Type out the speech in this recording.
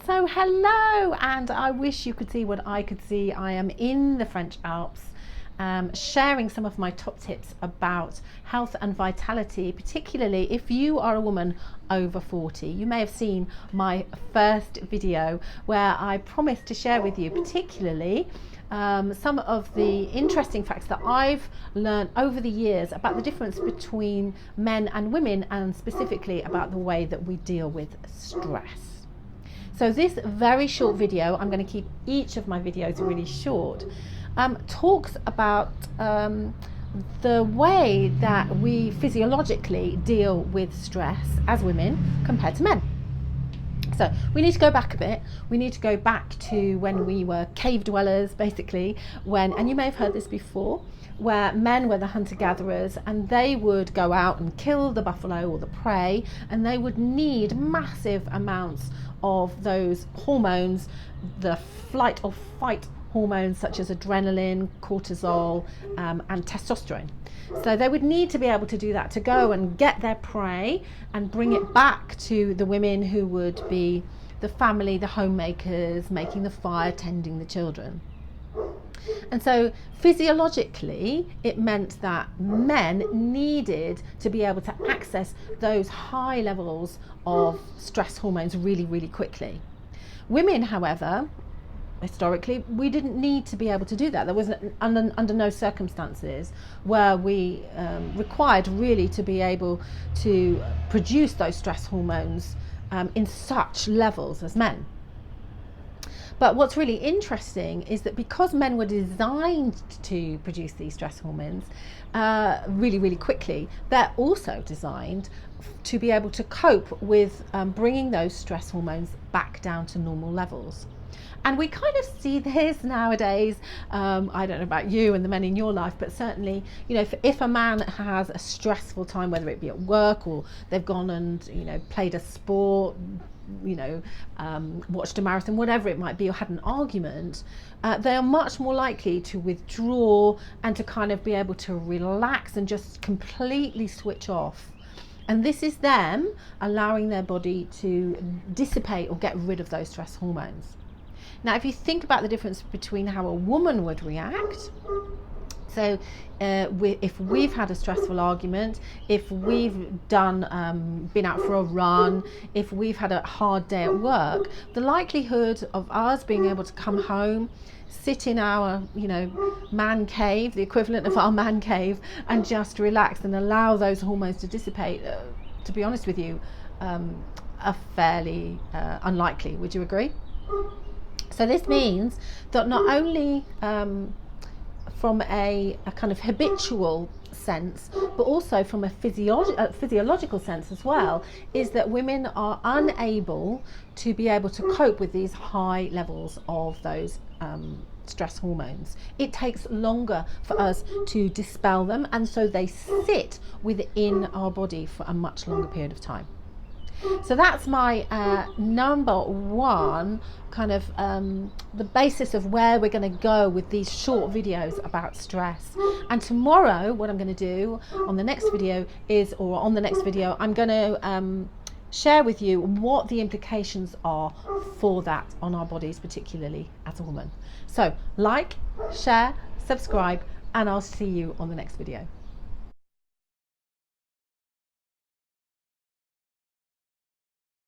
So hello, and I wish you could see what I could see. I am in the French Alps, sharing some of my top tips about health and vitality, particularly if you are a woman over 40. You may have seen my first video where I promised to share with you particularly some of the interesting facts that I've learned over the years about the difference between men and women, and specifically about the way that we deal with stress. So this very short video, I'm going to keep each of my videos really short, talks about the way that we physiologically deal with stress as women compared to men. So we need to go back a bit. We need to go back to when we were cave dwellers, basically, and you may have heard this before, where men were the hunter-gatherers and they would go out and kill the buffalo or the prey, and they would need massive amounts of those hormones, the flight or fight hormones such as adrenaline, cortisol, and testosterone. So they would need to be able to do that to go and get their prey and bring it back to the women who would be the family, the homemakers, making the fire, tending the children. And so physiologically, it meant that men needed to be able to access those high levels of stress hormones really, really quickly. Women, however, historically, we didn't need to be able to do that. There was under no circumstances where we required really to be able to produce those stress hormones in such levels as men. But what's really interesting is that because men were designed to produce these stress hormones really, really quickly, they're also designed to be able to cope with bringing those stress hormones back down to normal levels. And we kind of see this nowadays. I don't know about you and the men in your life, but certainly, if a man has a stressful time, whether it be at work or they've gone and, played a sport, watched a marathon, whatever it might be, or had an argument, they are much more likely to withdraw and to kind of be able to relax and just completely switch off. And this is them allowing their body to dissipate or get rid of those stress hormones. Now, if you think about the difference between how a woman would react, so if we've had a stressful argument, if we've been out for a run, if we've had a hard day at work, the likelihood of us being able to come home, sit in our, man cave, the equivalent of our man cave, and just relax and allow those hormones to dissipate, to be honest with you, are fairly unlikely. Would you agree? So this means that not only from a kind of habitual sense, but also from a physiological sense as well, is that women are unable to be able to cope with these high levels of those stress hormones. It takes longer for us to dispel them, and so they sit within our body for a much longer period of time. So that's my number one kind of the basis of where we're going to go with these short videos about stress. And tomorrow, what I'm going to do on the next video I'm going to share with you what the implications are for that on our bodies, particularly as a woman. So like, share, subscribe, and I'll see you on the next video.